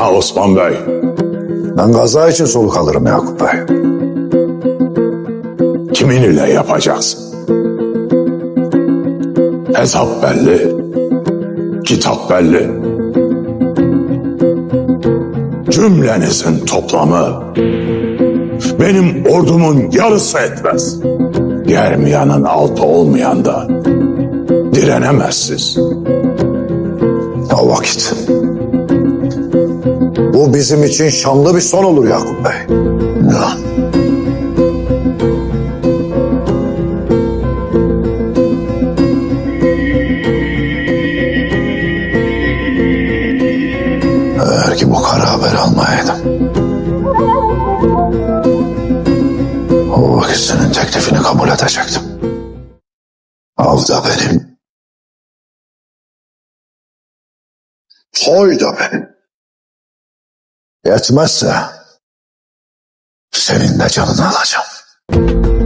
Ha Osman Bey. Ben gaza için soluk alırım Yakup Bey. Kimin ile yapacaksın? Hesap belli. Kitap belli. Cümlenizin toplamı benim ordumun yarısı etmez. Germiyanın altı olmayan da direnemezsiz. O vakit. Bu bizim için şanlı bir son olur Yakup Bey. Ya. Eğer ki bu kara haberi almayaydım. O vakit senin teklifini kabul edecektim. Av da benim. Soy da benim. Yetmezse senin de canını alacağım.